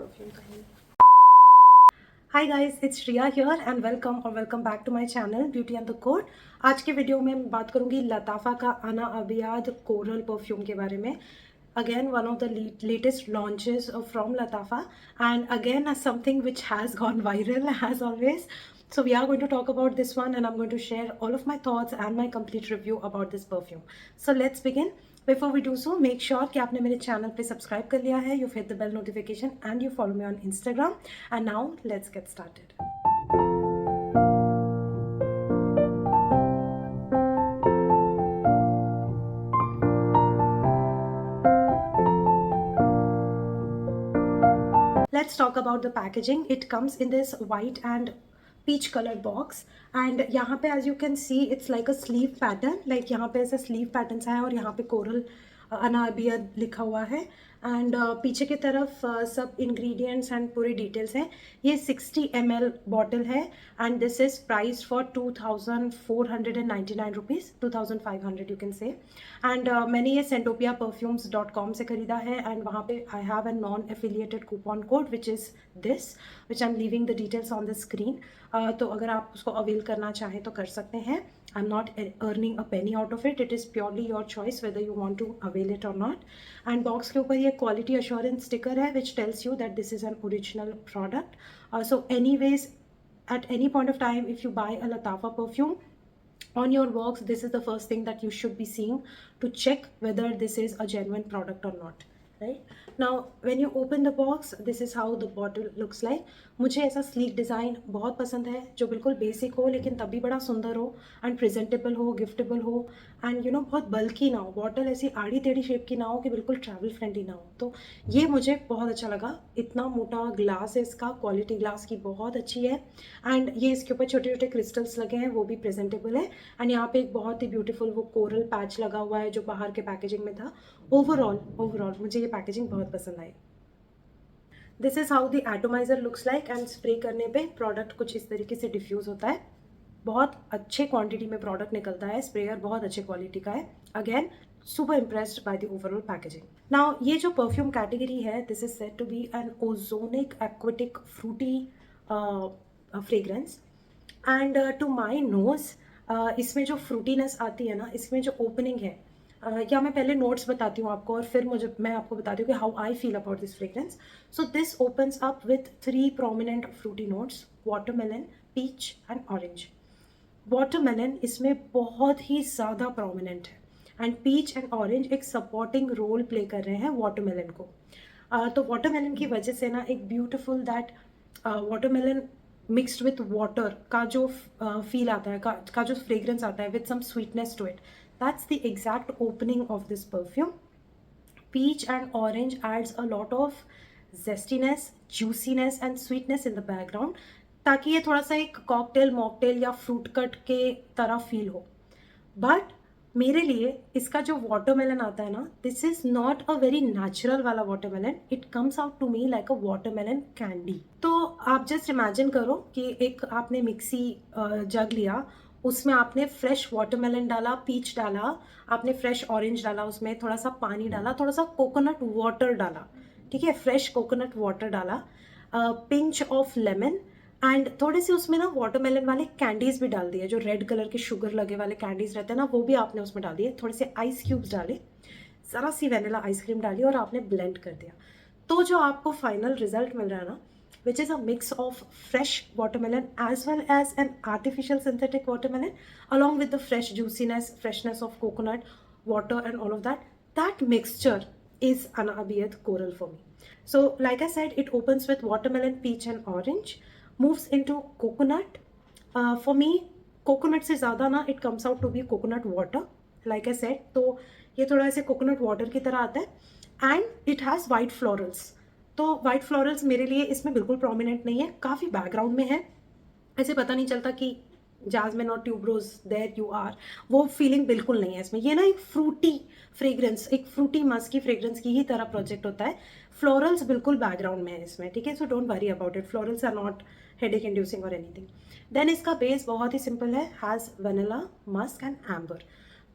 Perfume का ही। Hi guys, it's Shriya here and welcome back to my channel beauty and the code. आज के video में मैं बात करूंगी लताफ़ा का अना अबियाद कोरल परफ्यूम के बारे में। Again one of the latest launches from Latafa, and again something which has gone viral as always. So we are going to talk about this one and I'm going to share all of my thoughts and my complete review about this perfume. So let's begin. Before we do so, make sure कि आपने मेरे channel पे subscribe कर लिया है, you've hit the bell notification and you follow me on Instagram. And now let's get started. Let's talk about the packaging. It comes in this white and peach colored box, and यहाँ पे as you can see it's like a sleeve pattern. Like यहाँ पे ऐसा sleeve patterns है और यहाँ पे coral Anabia लिखा हुआ है, एंड पीछे की तरफ सब इंग्रेडिएंट्स एंड पूरी डिटेल्स हैं. ये 60 ml बॉटल है and this is price for 2499 rupees, 2500 you can say. And मैंने ये sentopiaperfumes.com से खरीदा है एंड वहाँ पे I have a non affiliated coupon code which is this, which I am leaving the details on the screen. तो अगर आप उसको अवेल करना चाहें तो कर सकते हैं. I'm not earning a penny out of it. It is purely your choice whether you want to avail it or not. And box के ऊपर ये quality assurance sticker है which tells you that this is an original product. So anyways, at any point of time if you buy a Latafa perfume, on your box this is the first thing that you should be seeing to check whether this is a genuine product or not. Right now when you open the box, this is how the bottle looks like. मुझे ऐसा sleek design बहुत पसंद है जो बिल्कुल basic हो लेकिन तभी बड़ा सुंदर हो एंड प्रेजेंटेबल हो, गिफ्टेबल हो, एंड यू नो बहुत बल्कि ना हो. बॉटल ऐसी आड़ी टेढ़ी शेप की ना हो कि बिल्कुल ट्रैवल फ्रेंडली ना हो. तो ये मुझे बहुत अच्छा लगा. इतना मोटा ग्लास है इसका, क्वालिटी ग्लास की बहुत अच्छी है, एंड ये इसके ऊपर छोटे छोटे क्रिस्टल्स लगे हैं, वो भी प्रेजेंटेबल है. एंड यहाँ पे एक बहुत ही ब्यूटीफुल वो कोरल पैच लगा हुआ है जो बाहर के पैकेजिंग में था. ओवरऑल मुझे ये पैकेजिंग बहुत पसंद आई. This is how the atomizer looks like, and spray करने पे प्रोडक्ट कुछ इस तरीके से डिफ्यूज़ होता है. बहुत अच्छे क्वांटिटी में प्रोडक्ट निकलता है. स्प्रेयर बहुत अच्छे क्वालिटी का है. Again super impressed by the overall packaging. Now ये जो परफ्यूम कैटेगरी है, this is said to be an ozonic aquatic fruity fragrance, and to my nose इसमें जो फ्रूटीनेस आती है ना, इसमें जो ओपनिंग है, या मैं पहले नोट्स बताती हूँ आपको और फिर मैं आपको बताती हूँ कि how I feel about this fragrance. So this opens up with 3 prominent fruity notes: watermelon, peach and orange. Watermelon इसमें बहुत ही ज़्यादा प्रोमिनेंट है एंड पीच एंड ऑरेंज एक सपोर्टिंग रोल प्ले कर रहे हैं वाटरमेलन को. तो वाटरमेलन की वजह से ना एक beautiful that watermelon mixed with water का जो फील आता है, का जो फ्रेग्रेंस आता है with some sweetness to it. That's the exact opening of this perfume. Peach and orange adds a lot of zestiness, juiciness and sweetness in the background, ताकि ये थोड़ा सा एक कॉकटेल मॉकटेल या फ्रूट कट के तरह फील हो. But मेरे लिए इसका जो वाटरमेलन आता है ना, this is not a very natural वाला watermelon. It comes out to me like a watermelon candy. तो आप जस्ट इमेजिन करो कि एक आपने मिक्सी जग लिया, उसमें आपने फ्रेश वाटरमेलन डाला, पीच डाला, आपने फ्रेश ऑरेंज डाला, उसमें थोड़ा सा पानी डाला, थोड़ा सा कोकोनट वाटर डाला, ठीक है, फ्रेश कोकोनट वाटर डाला, पिंच ऑफ लेमन, एंड थोड़े से उसमें ना वाटरमेलन वाले कैंडीज भी डाल दिए, जो रेड कलर के शुगर लगे वाले कैंडीज रहते हैं ना, वो भी आपने उसमें डाल दिए. थोड़े से आइस क्यूब्स डाले, ज़रा सी वेनिला आइसक्रीम डाली और आपने ब्लेंड कर दिया. तो जो आपको फाइनल रिजल्ट मिल रहा है ना, which is a mix of fresh watermelon as well as an artificial synthetic watermelon, along with the fresh juiciness, freshness of coconut water and all of that. That mixture is Ana Abiyad Coral for me. So like I said, it opens with watermelon, peach and orange, moves into coconut. For me, coconut से ज़्यादा ना it comes out to be coconut water. Like I said, तो ये थोड़ा ऐसे coconut water की तरह आता है, and it has white florals. तो वाइट फ्लोरल्स मेरे लिए इसमें बिल्कुल प्रोमिनेंट नहीं है, काफ़ी बैकग्राउंड में है. ऐसे पता नहीं चलता कि जैस्मिन और ट्यूबरोज देयर यू आर, वो फीलिंग बिल्कुल नहीं है इसमें. ये ना एक फ्रूटी फ्रेग्रेंस, एक फ्रूटी मस्क की फ्रेग्रेंस की ही तरह प्रोजेक्ट होता है. फ्लोरल्स बिल्कुल बैकग्राउंड में है इसमें, ठीक है. So don't worry about it, florals are not headache inducing और एनीथिंग. देन इसका बेस बहुत ही सिंपल है, has vanilla, musk and amber.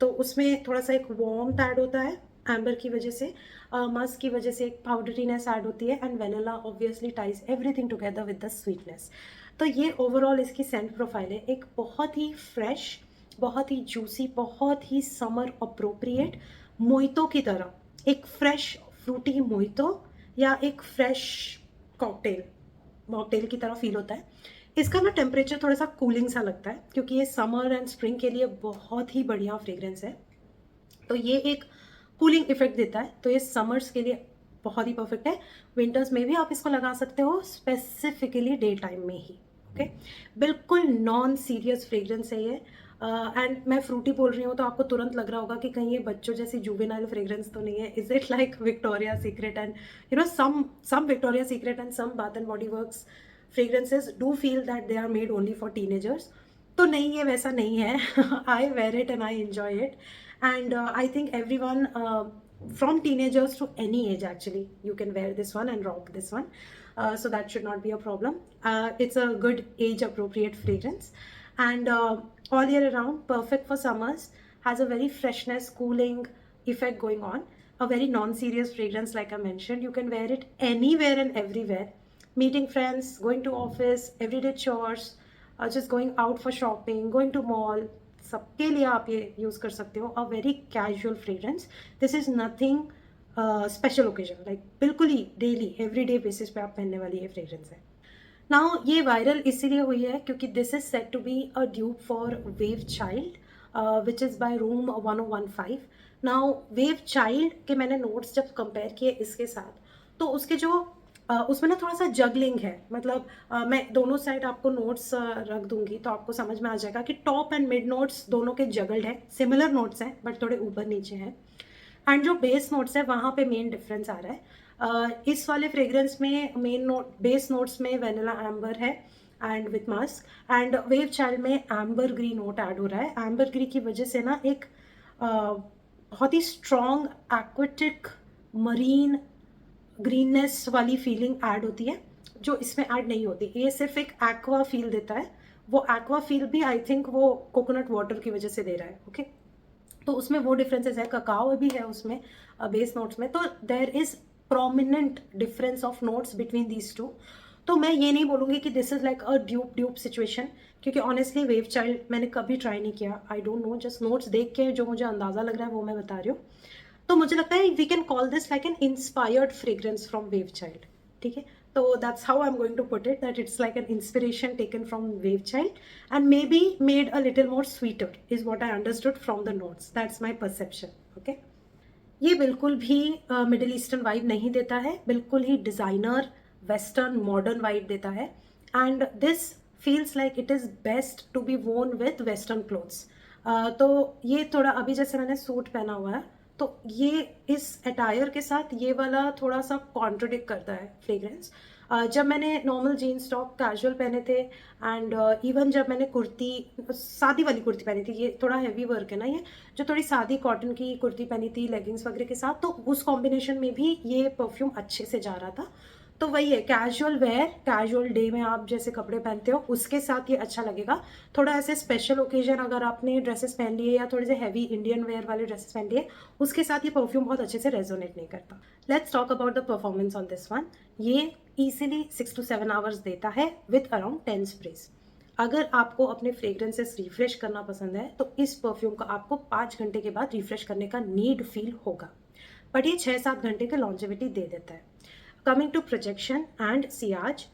तो उसमें थोड़ा सा एक वार्म ऐड होता है, एम्बर की वजह से, मस्क की वजह से एक पाउडरीनेस ऐड होती है, and vanilla obviously ties everything together with the sweetness. तो ये ओवरऑल इसकी सेंट प्रोफाइल है, एक बहुत ही फ्रेश, बहुत ही जूसी, बहुत ही समर अप्रोप्रिएट मोइतो की तरह, एक फ्रेश फ्रूटी मोइतो या एक फ्रेश कॉकटेल मॉकटेल की तरह फील होता है। इसका ना टेम्परेचर थोड़ा सा कूलिंग सा लगता है, क्योंकि ये समर एंड स्प्रिंग के लिए बहुत ही बढ़िया फ्रेग्रेंस है। तो ये एक कूलिंग इफेक्ट देता है, तो ये समर्स के लिए बहुत ही परफेक्ट है। विंटर्स में भी आप इसको लगा सकते हो, स्पेसिफिकली डे टाइम में ही। ओके, बिल्कुल नॉन सीरियस फ्रेग्रेंस है ये। एंड मैं फ्रूटी बोल रही हूँ तो आपको तुरंत लग रहा होगा कि कहीं ये बच्चों जैसी जुवेनाइल फ्रेग्रेंस तो नहीं है। Is it like Victoria secret and some Victoria Secret and some Bath and Body Works fragrances do feel that they are made only for teenagers? तो नहीं, ये वैसा नहीं है। I wear it and I enjoy it, and I think everyone from teenagers to any age, actually you can wear this one and rock this one. So that should not be a problem. It's a good age appropriate fragrance, and all year around, perfect for summers, has a very freshness cooling effect going on. A very non-serious fragrance, like I mentioned. You can wear it anywhere and everywhere, meeting friends, going to office, everyday chores, just going out for shopping, going to mall, सबके लिए आप ये use कर सकते हो। A very casual fragrance, this is nothing special occasion, like बिल्कुल ही daily everyday basis पे आप पहनने वाली ये फ्रेग्रेंस है। नाउ ये वायरल इसीलिए हुई है क्योंकि this is set to be a dupe for Wave Child, which is by Room 1015। Now Wave Child के मैंने नोट्स जब कंपेयर किए इसके साथ, तो उसके जो उसमें ना थोड़ा सा जगलिंग है, मतलब मैं दोनों साइड आपको नोट्स रख दूंगी तो आपको समझ में आ जाएगा कि टॉप एंड मिड नोट्स दोनों के जगल्ड है, सिमिलर नोट्स हैं बट थोड़े ऊपर नीचे हैं, एंड जो बेस नोट्स है वहाँ पे मेन डिफरेंस आ रहा है। इस वाले फ्रेग्रेंस में मेन नोट, बेस नोट्स में वेनिला एम्बर है and with Musk, and wave child में एम्बर ग्री नोट ऐड हो रहा है। एम्बर ग्री की वजह से ना एक बहुत ही स्ट्रॉन्ग एक्वेटिक मरीन ग्रीननेस वाली फीलिंग ऐड होती है, जो इसमें ऐड नहीं होती। ये सिर्फ एक एक्वा फील देता है, वो एक्वा फील भी आई थिंक वो कोकोनट वाटर की वजह से दे रहा है। ओके, तो उसमें वो डिफरेंसेस है, ककाओ भी है उसमें बेस नोट्स में, तो there is prominent difference of notes between these two. तो मैं ये नहीं बोलूँगी कि this is like a dupe situation, क्योंकि ऑनेस्टली वेव चाइल्ड मैंने कभी ट्राई नहीं किया। I don't know, just notes देख के जो मुझे अंदाज़ा लग रहा है वो मैं बता रही हूँ। तो मुझे लगता है we can call this like an inspired fragrance from Wave Child. ठीक है, तो that's how I am going to put it, that it's like an inspiration taken from Wave Child and may be made a little more sweeter, is what I understood from the notes. That's my perception. Okay, ये बिल्कुल भी middle eastern vibe नहीं देता है, बिल्कुल ही designer western modern vibe देता है, and this feels like it is best to be worn with western clothes. तो ये थोड़ा, अभी जैसे मैंने सूट पहना हुआ है, तो ये इस अटायर के साथ ये वाला थोड़ा सा कॉन्ट्रडिक्ट करता है फ्रेग्रेंस। जब मैंने नॉर्मल जीन्स टॉप कैजुअल पहने थे, एंड इवन जब मैंने कुर्ती, सादी वाली कुर्ती पहनी थी, ये थोड़ा हैवी वर्क है ना, ये जो थोड़ी सादी कॉटन की कुर्ती पहनी थी लेगिंग्स वगैरह के साथ, तो उस कॉम्बिनेशन में भी ये परफ्यूम अच्छे से जा रहा था। तो वही है, कैजुअल वेयर, कैजुअल डे में आप जैसे कपड़े पहनते हो उसके साथ ये अच्छा लगेगा। थोड़ा ऐसे स्पेशल ओकेजन अगर आपने ड्रेसेस पहन लिए या थोड़े से हैवी इंडियन वेयर वाले ड्रेसेस पहन लिए, उसके साथ ये परफ्यूम बहुत अच्छे से रेजोनेट नहीं करता। Let's talk about the performance on this one. ये ईजिली 6 to 7 आवर्स देता है विथ अराउंड 10 स्प्रेज। अगर आपको अपने फ्रेग्रेंसेस रिफ्रेश करना पसंद है तो इस परफ्यूम का आपको 5 घंटे के बाद रिफ्रेश करने का नीड फील होगा, बट ये 6-7 घंटे की लॉन्जेविटी दे देता है। कमिंग टू प्रोजेक्शन एंड सियाज,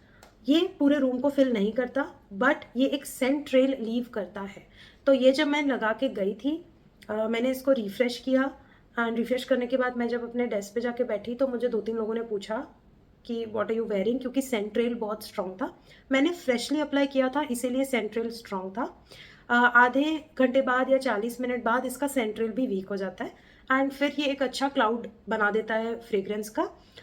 ये पूरे रूम को फिल नहीं करता, बट ये एक सेंट ट्रेल लीव करता है। तो ये जब मैं लगा के गई थी, मैंने इसको रिफ्रेश किया, एंड रिफ्रेश करने के बाद मैं जब अपने डेस्क पे जाके बैठी तो मुझे 2-3 लोगों ने पूछा कि व्हाट आर यू वेयरिंग, क्योंकि सेंट ट्रेल बहुत स्ट्रॉन्ग था। मैंने फ्रेशली अप्लाई किया था इसीलिए सेंट ट्रेल स्ट्रॉन्ग था। आधे घंटे बाद या 40 मिनट बाद इसका सेंट ट्रेल भी वीक हो जाता है, एंड फिर ये एक अच्छा क्लाउड बना देता है फ्रेग्रेंस का,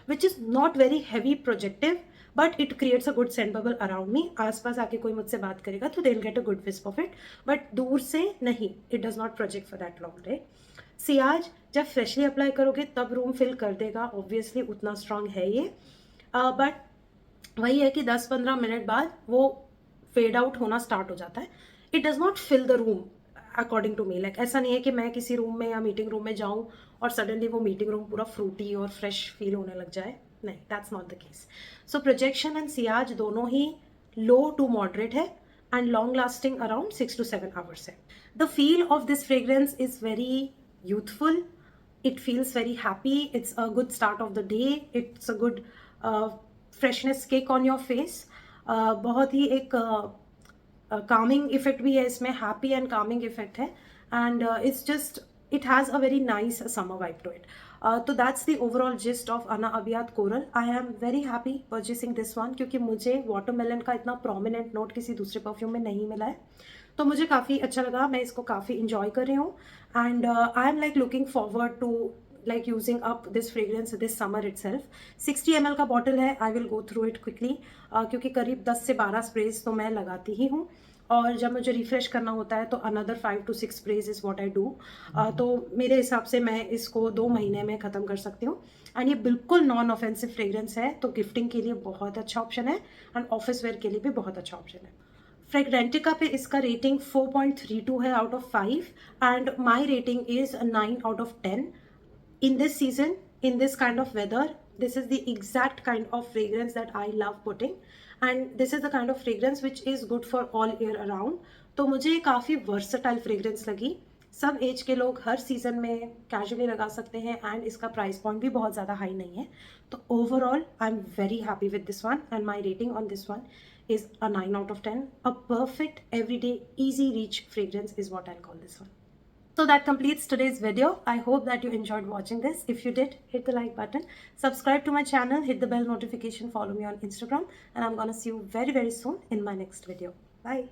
which is not very heavy projective, but it creates a good scent bubble around me. आसपास आके कोई मुझसे बात करेगा तो they will get a good wisp of it, but दूर से नहीं, it does not project for that long day. सियाज जब फ्रेशली अप्लाई करोगे तब रूम फिल कर देगा, ऑब्वियसली उतना स्ट्रॉन्ग है ये, बट वही है कि 10-15 मिनट बाद वो फेड आउट होना स्टार्ट हो जाता है। It does not fill the room according to me, like ऐसा नहीं है कि मैं किसी रूम में या मीटिंग रूम में जाऊँ और सडनली वो मीटिंग रूम पूरा फ्रूटी और फ्रेश फील होने लग जाए, नहीं, that's not the case. So projection and Ciaz दोनों ही लो टू मॉडरेट है and long lasting around 6 to 7 hours है. The feel of this fragrance is very youthful. It feels very happy. It's a good start of the day. It's a good freshness kick on your face. बहुत ही एक calming effect भी है इसमें, happy and calming effect है, and it's just, it has a very nice summer vibe to it. So that's the overall gist of Anna Abiyat Coral. I am very happy purchasing this one क्योंकि मुझे watermelon का इतना prominent note किसी दूसरे perfume में नहीं मिला है, तो मुझे काफ़ी अच्छा लगा. मैं इसको काफ़ी इंजॉय कर रही हूँ and I am like looking forward to like using up this fragrance this summer itself. 60 ml का बॉटल है. I will go through it quickly क्योंकि करीब 10 से 12 स्प्रेज तो मैं लगाती ही हूँ, और जब मुझे रिफ्रेश करना होता है तो another 5 to 6 sprays is what I do. तो मेरे हिसाब से मैं इसको 2 महीने में ख़त्म कर सकती हूँ. एंड ये बिल्कुल नॉन ऑफेंसिव फ्रेग्रेंस है, तो गिफ्टिंग के लिए बहुत अच्छा ऑप्शन है एंड ऑफिस वेयर के लिए भी बहुत अच्छा ऑप्शन है. फ्रेग्रेंटिका पे इसका रेटिंग 4.32 है out of 5 and my rating is 9 out of 10. In this season, in this kind of weather, this is the exact kind of fragrance that I love putting, and this is the kind of fragrance which is good for all year around. तो मुझे ये काफ़ी versatile fragrance लगी. सब as के लोग हर season में casually लगा सकते हैं एंड इसका प्राइस पॉइंट भी बहुत ज़्यादा हाई नहीं है. तो overall I am very happy with this one and my rating on this one is a 9 out of 10. A perfect everyday easy reach fragrance is what I'll call this one. So that completes today's video. I hope that you enjoyed watching this. If you did, hit the like button, subscribe to my channel, hit the bell notification, follow me on Instagram, and I'm gonna see you very, very soon in my next video. Bye.